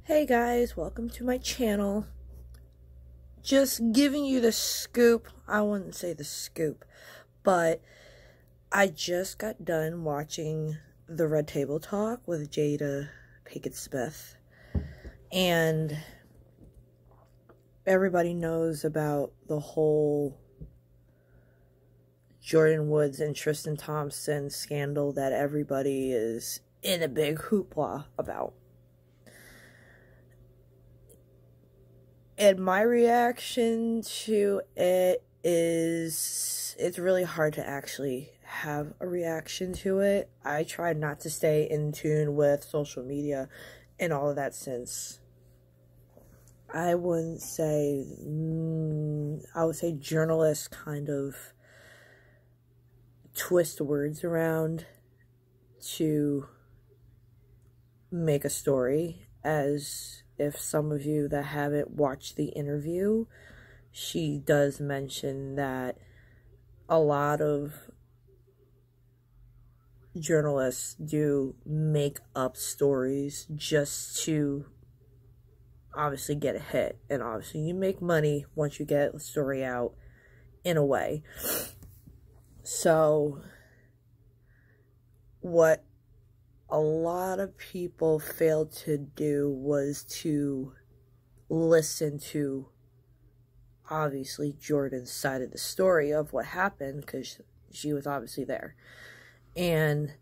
Hey guys, welcome to my channel. Just giving you the scoop. I wouldn't say the scoop, but I just got done watching the Red Table Talk with Jada Pinkett Smith. And everybody knows about the whole Jordyn Woods and Tristan Thompson scandal that everybody is in a big hoopla about. And my reaction to it is, it's really hard to actually have a reaction to it. I try not to stay in tune with social media and all of that, since I wouldn't say, I would say journalists kind of twist words around to make a story. As if some of you that haven't watched the interview, she does mention that a lot of journalists do make up stories just to obviously get a hit. And obviously you make money once you get a story out, in a way. So what a lot of people failed to do was to listen to, obviously, Jordyn's side of the story of what happened, because she was obviously there. And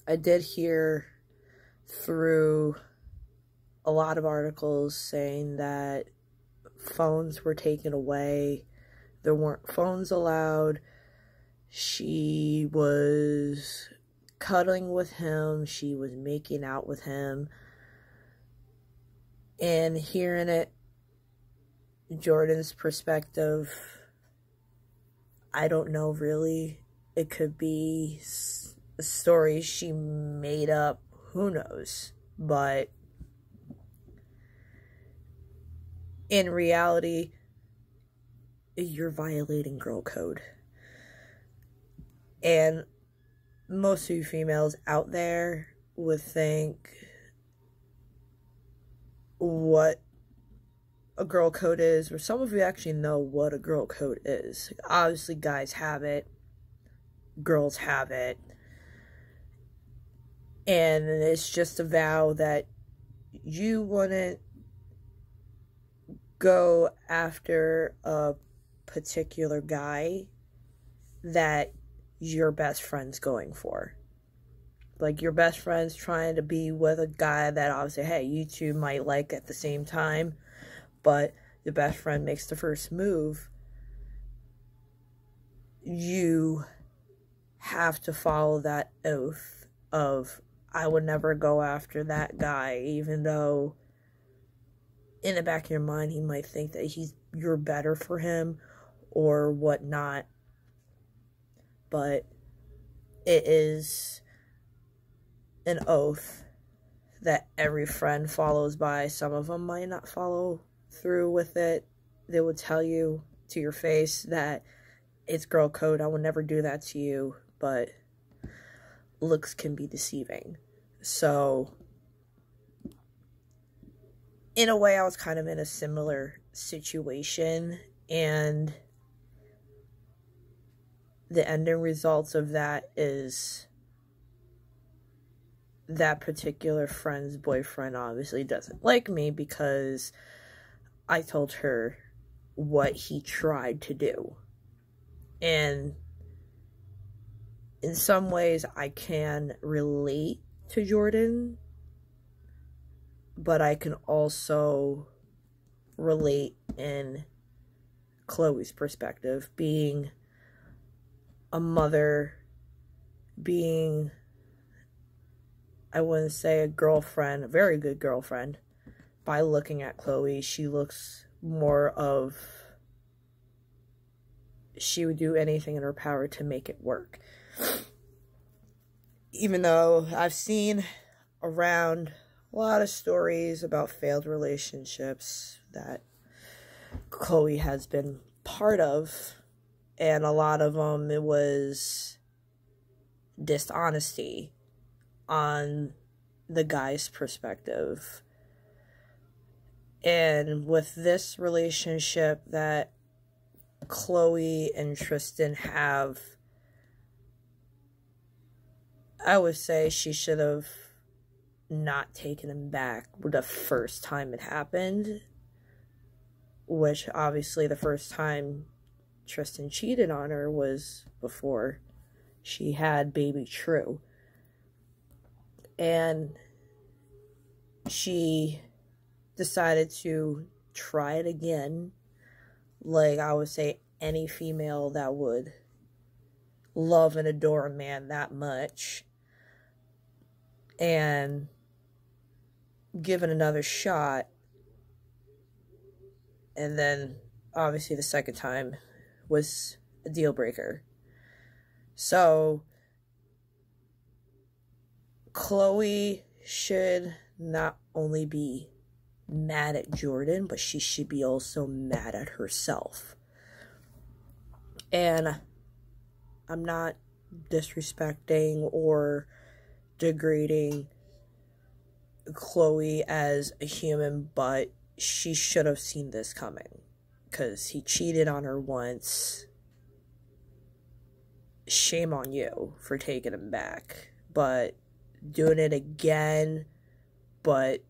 I did hear through a lot of articles saying that phones were taken away. There weren't phones allowed. She was cuddling with him, she was making out with him, and hearing it, Jordyn's perspective, I don't know really. It could be a story she made up, who knows, but in reality, you're violating girl code. And most of you females out there would think what a girl code is, or some of you actually know what a girl code is. Obviously, guys have it, girls have it, and it's just a vow that you wouldn't go after a particular guy that your best friend's going for. Like, your best friend's trying to be with a guy that obviously, hey, you two might like at the same time, but the best friend makes the first move. You have to follow that oath of, I would never go after that guy, even though in the back of your mind he might think that you're better for him or whatnot. But it is an oath that every friend follows by. Some of them might not follow through with it. They will tell you to your face that it's girl code, I would never do that to you. But looks can be deceiving. So in a way, I was kind of in a similar situation, and the ending results of that is that particular friend's boyfriend obviously doesn't like me because I told her what he tried to do. And in some ways, I can relate to Jordyn, but I can also relate in Chloe's perspective, being a mother, being, I wouldn't say a girlfriend, a very good girlfriend. By looking at Chloe, she looks more of, she would do anything in her power to make it work. Even though I've seen around a lot of stories about failed relationships that Chloe has been part of, and a lot of them, it was dishonesty on the guy's perspective. And with this relationship that Chloe and Tristan have, I would say she should have not taken him back the first time it happened, which obviously the first time Tristan cheated on her was before she had baby True. And she decided to try it again, like I would say any female that would love and adore a man that much, and give it another shot. And then obviously the second time was a deal breaker. So Chloe should not only be mad at Jordyn, but she should be also mad at herself. And I'm not disrespecting or degrading Chloe as a human, but she should have seen this coming, because he cheated on her once. Shame on you for taking him back, but doing it again, but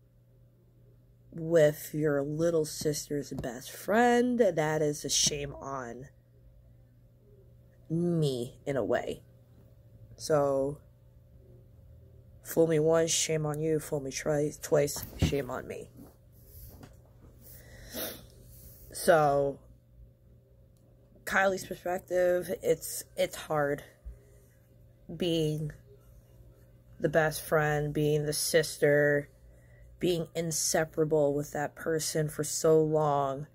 with your little sister's best friend, that is a shame on me in a way. So fool me once, shame on you. Fool me twice, shame on me. So Kylie's perspective, it's hard being the best friend, being the sister, being inseparable with that person for so long,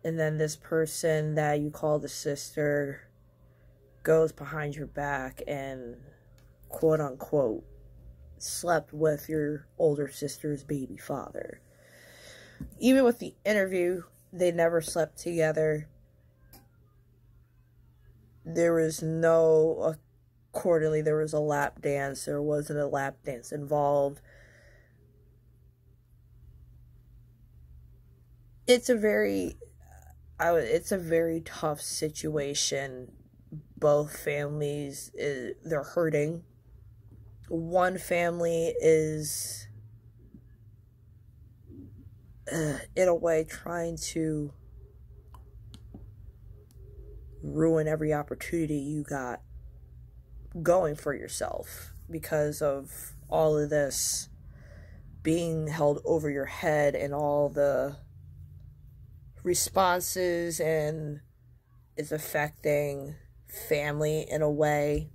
and then this person that you call the sister goes behind your back and quote unquote slept with your older sister's baby father. Even with the interview, they never slept together. There was no, accordingly, there was a lap dance. There wasn't a lap dance involved. It's a very tough situation. Both families, they're hurting. One family is, in a way, trying to ruin every opportunity you got going for yourself because of all of this being held over your head and all the responses, and it's affecting family in a way.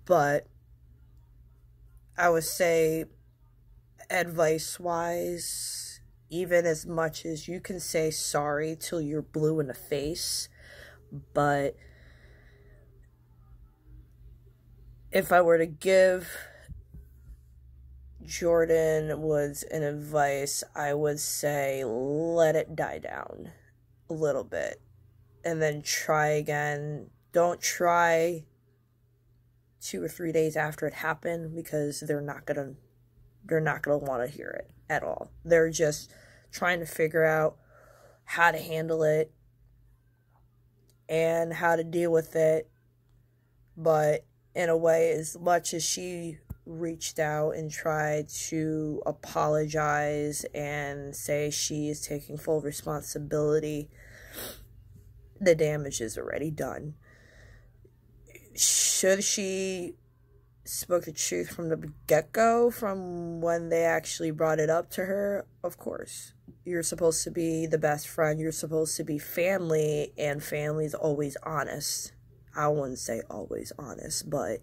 But I would say, advice-wise, even as much as you can say sorry till you're blue in the face, but if I were to give Jordyn was an advice, I would say let it die down a little bit and then try again. Don't try 2 or 3 days after it happened, because they're not gonna want to hear it at all. They're just trying to figure out how to handle it and how to deal with it. But in a way, as much as she reached out and tried to apologize and say she is taking full responsibility, the damage is already done. Should she spoke the truth from the get-go, from when they actually brought it up to her? Of course. You're supposed to be the best friend. You're supposed to be family, and family's always honest. I wouldn't say always honest, but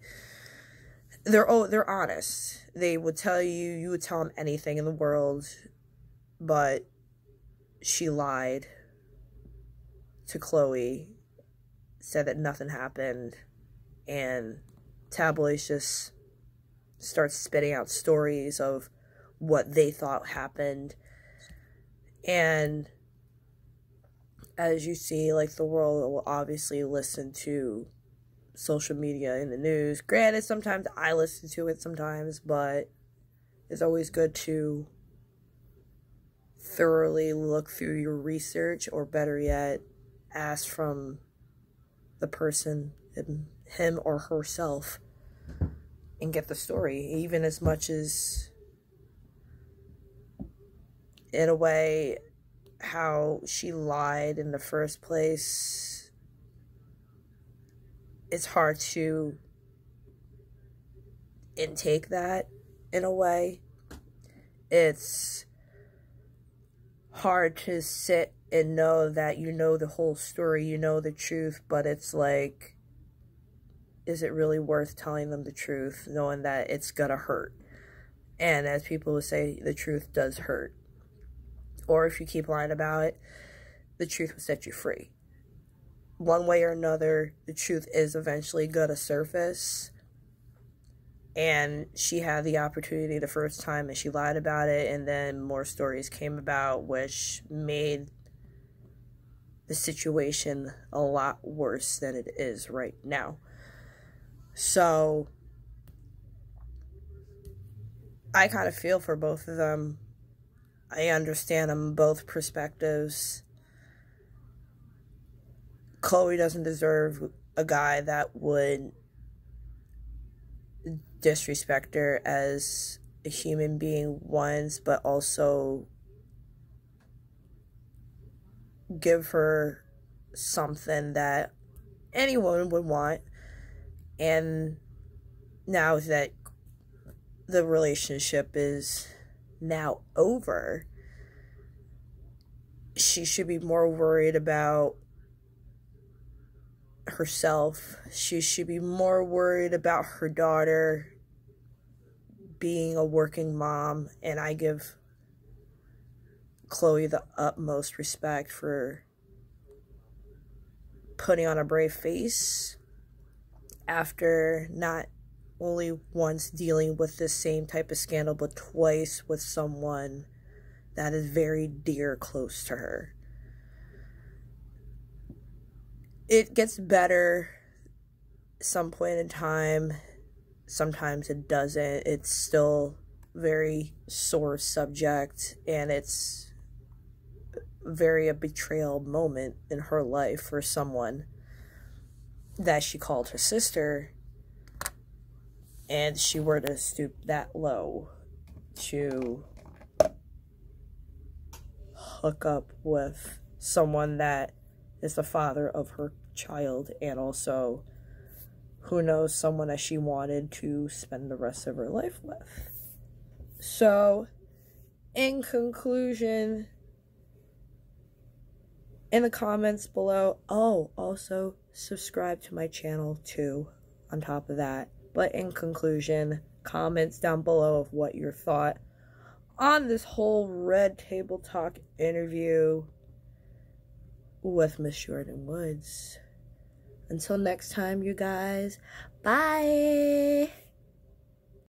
they're honest. They would tell you, you would tell them anything in the world, but she lied to Chloe, said that nothing happened, and tabloids just start spitting out stories of what they thought happened. And as you see, like, the world will obviously listen to social media in the news. Granted, sometimes I listen to it sometimes, but it's always good to thoroughly look through your research, or better yet, ask from the person, him or herself, and get the story, even as much as, in a way, how she lied in the first place. It's hard to intake that in a way. It's hard to sit and know that you know the whole story, you know the truth, but it's like, is it really worth telling them the truth, knowing that it's gonna hurt? And as people would say, the truth does hurt. Or if you keep lying about it, the truth will set you free. One way or another, the truth is eventually gonna surface. And she had the opportunity the first time and she lied about it, and then more stories came about which made the situation a lot worse than it is right now. So I kind of feel for both of them. I understand them both perspectives. Chloe doesn't deserve a guy that would disrespect her as a human being once, but also give her something that anyone would want. And now that the relationship is now over, she should be more worried about herself. She should be more worried about her daughter being a working mom, and I give Chloe the utmost respect for putting on a brave face after not only once dealing with this same type of scandal, but twice with someone that is very dear close to her. It gets better some point in time. Sometimes it doesn't. It's still very sore subject, and it's very a betrayal moment in her life for someone that she called her sister, and she were to stoop that low to hook up with someone that is the father of her child, and also, who knows, someone that she wanted to spend the rest of her life with. So, in conclusion, in the comments below, also subscribe to my channel too, on top of that. But in conclusion, comments down below of what your thought on this whole Red Table Talk interview with Miss Jordyn Woods. Until next time, you guys, bye!